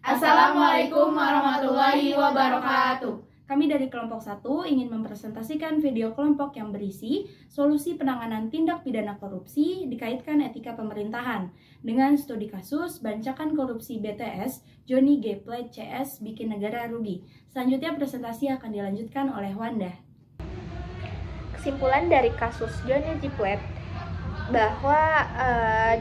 Assalamualaikum warahmatullahi wabarakatuh. Kami dari kelompok 1 ingin mempresentasikan video kelompok yang berisi solusi penanganan tindak pidana korupsi dikaitkan etika pemerintahan dengan studi kasus bancakan korupsi BTS Johnny G. Plate CS bikin negara rugi. Selanjutnya presentasi akan dilanjutkan oleh Wanda. Kesimpulan dari kasus Johnny G. Plate bahwa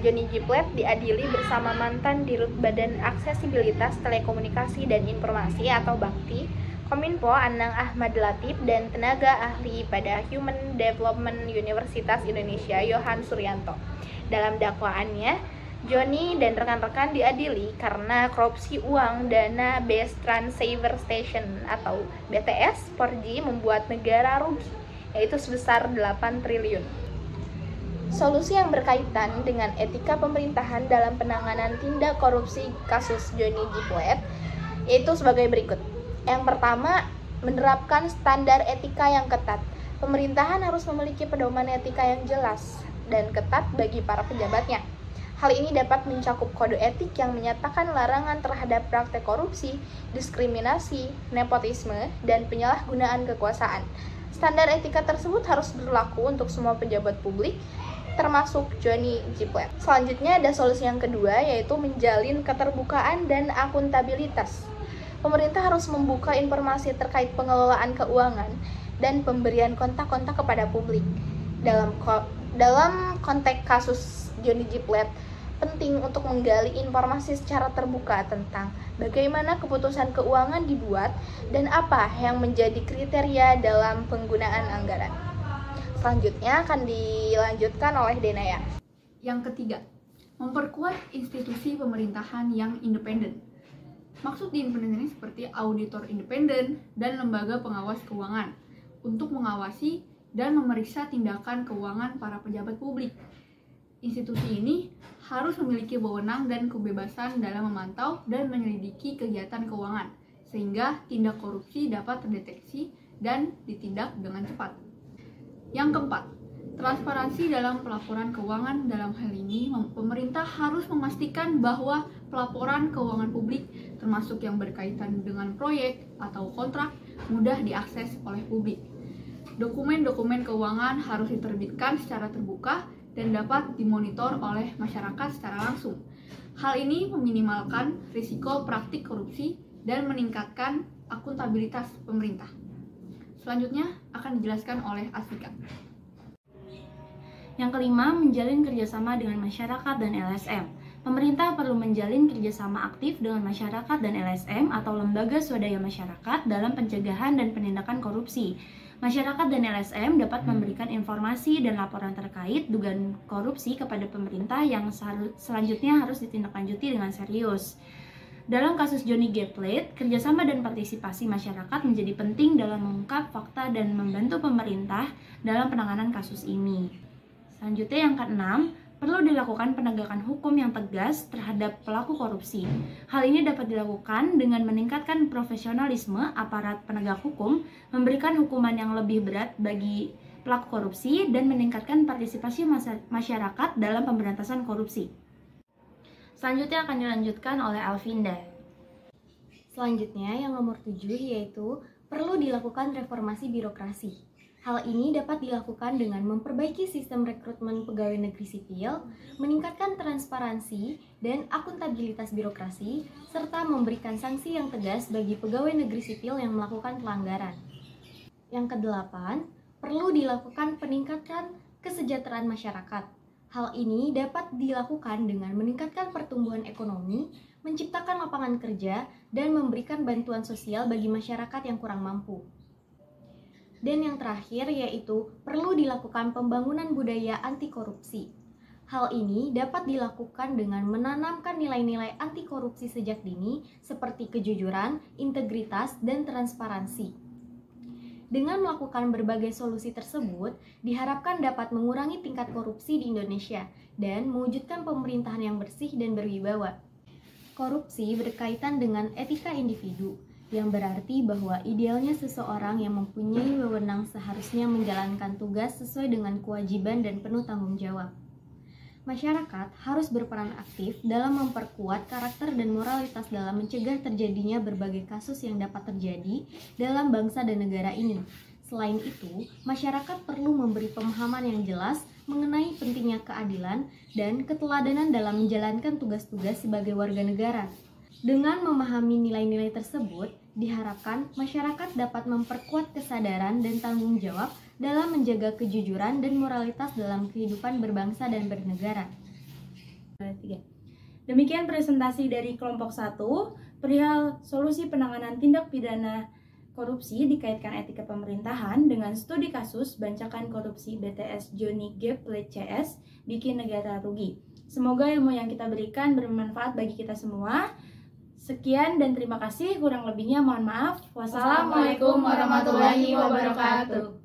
Johnny G. Plate diadili bersama mantan Dirut Badan Aksesibilitas Telekomunikasi dan Informasi atau Bakti, Kominfo Anang Ahmad Latif, dan tenaga ahli pada Human Development Universitas Indonesia Yohan Suryanto. Dalam dakwaannya, Johnny dan rekan-rekan diadili karena korupsi uang dana Base Transceiver Station atau BTS 4G membuat negara rugi, yaitu sebesar 8 triliun. Solusi yang berkaitan dengan etika pemerintahan dalam penanganan tindak korupsi kasus Johnny G. Plate yaitu sebagai berikut. Yang pertama, menerapkan standar etika yang ketat. Pemerintahan harus memiliki pedoman etika yang jelas dan ketat bagi para pejabatnya. Hal ini dapat mencakup kode etik yang menyatakan larangan terhadap praktek korupsi, diskriminasi, nepotisme, dan penyalahgunaan kekuasaan. Standar etika tersebut harus berlaku untuk semua pejabat publik, termasuk Johnny G. Plate. Selanjutnya ada solusi yang kedua, yaitu menjalin keterbukaan dan akuntabilitas. Pemerintah harus membuka informasi terkait pengelolaan keuangan dan pemberian kontak-kontak kepada publik. Dalam konteks kasus Johnny G. Plate, penting untuk menggali informasi secara terbuka tentang bagaimana keputusan keuangan dibuat dan apa yang menjadi kriteria dalam penggunaan anggaran. Selanjutnya akan dilanjutkan oleh Denaya. Yang ketiga, memperkuat institusi pemerintahan yang independen. Maksud di independen ini seperti auditor independen dan lembaga pengawas keuangan untuk mengawasi dan memeriksa tindakan keuangan para pejabat publik. Institusi ini harus memiliki wewenang dan kebebasan dalam memantau dan menyelidiki kegiatan keuangan, sehingga tindak korupsi dapat terdeteksi dan ditindak dengan cepat. Yang keempat, transparansi dalam pelaporan keuangan. Dalam hal ini, pemerintah harus memastikan bahwa pelaporan keuangan publik, termasuk yang berkaitan dengan proyek atau kontrak, mudah diakses oleh publik. Dokumen-dokumen keuangan harus diterbitkan secara terbuka dan dapat dimonitor oleh masyarakat secara langsung. Hal ini meminimalkan risiko praktik korupsi dan meningkatkan akuntabilitas pemerintah. Selanjutnya akan dijelaskan oleh Asvika. Yang kelima, menjalin kerjasama dengan masyarakat dan LSM. Pemerintah perlu menjalin kerjasama aktif dengan masyarakat dan LSM atau lembaga swadaya masyarakat dalam pencegahan dan penindakan korupsi. Masyarakat dan LSM dapat memberikan informasi dan laporan terkait dugaan korupsi kepada pemerintah yang selanjutnya harus ditindaklanjuti dengan serius. Dalam kasus Johnny G. Plate, kerjasama dan partisipasi masyarakat menjadi penting dalam mengungkap fakta dan membantu pemerintah dalam penanganan kasus ini. Selanjutnya yang keenam, perlu dilakukan penegakan hukum yang tegas terhadap pelaku korupsi. Hal ini dapat dilakukan dengan meningkatkan profesionalisme aparat penegak hukum, memberikan hukuman yang lebih berat bagi pelaku korupsi, dan meningkatkan partisipasi masyarakat dalam pemberantasan korupsi. Selanjutnya akan dilanjutkan oleh Alvinda. Selanjutnya yang nomor 7 yaitu perlu dilakukan reformasi birokrasi. Hal ini dapat dilakukan dengan memperbaiki sistem rekrutmen pegawai negeri sipil, meningkatkan transparansi dan akuntabilitas birokrasi, serta memberikan sanksi yang tegas bagi pegawai negeri sipil yang melakukan pelanggaran. Yang kedelapan, perlu dilakukan peningkatan kesejahteraan masyarakat. Hal ini dapat dilakukan dengan meningkatkan pertumbuhan ekonomi, menciptakan lapangan kerja, dan memberikan bantuan sosial bagi masyarakat yang kurang mampu. Dan yang terakhir yaitu perlu dilakukan pembangunan budaya anti korupsi. Hal ini dapat dilakukan dengan menanamkan nilai-nilai anti korupsi sejak dini seperti kejujuran, integritas, dan transparansi. Dengan melakukan berbagai solusi tersebut, diharapkan dapat mengurangi tingkat korupsi di Indonesia dan mewujudkan pemerintahan yang bersih dan berwibawa. Korupsi berkaitan dengan etika individu, yang berarti bahwa idealnya seseorang yang mempunyai wewenang seharusnya menjalankan tugas sesuai dengan kewajiban dan penuh tanggung jawab. Masyarakat harus berperan aktif dalam memperkuat karakter dan moralitas dalam mencegah terjadinya berbagai kasus yang dapat terjadi dalam bangsa dan negara ini. Selain itu, masyarakat perlu memberi pemahaman yang jelas mengenai pentingnya keadilan dan keteladanan dalam menjalankan tugas-tugas sebagai warga negara. Dengan memahami nilai-nilai tersebut, diharapkan masyarakat dapat memperkuat kesadaran dan tanggung jawab dalam menjaga kejujuran dan moralitas dalam kehidupan berbangsa dan bernegara. Demikian presentasi dari kelompok 1 perihal solusi penanganan tindak pidana korupsi dikaitkan etika pemerintahan dengan studi kasus bancakan korupsi BTS Johnny G. Plate CS bikin negara rugi. Semoga ilmu yang kita berikan bermanfaat bagi kita semua. Sekian dan terima kasih, kurang lebihnya mohon maaf. Wassalamualaikum warahmatullahi wabarakatuh.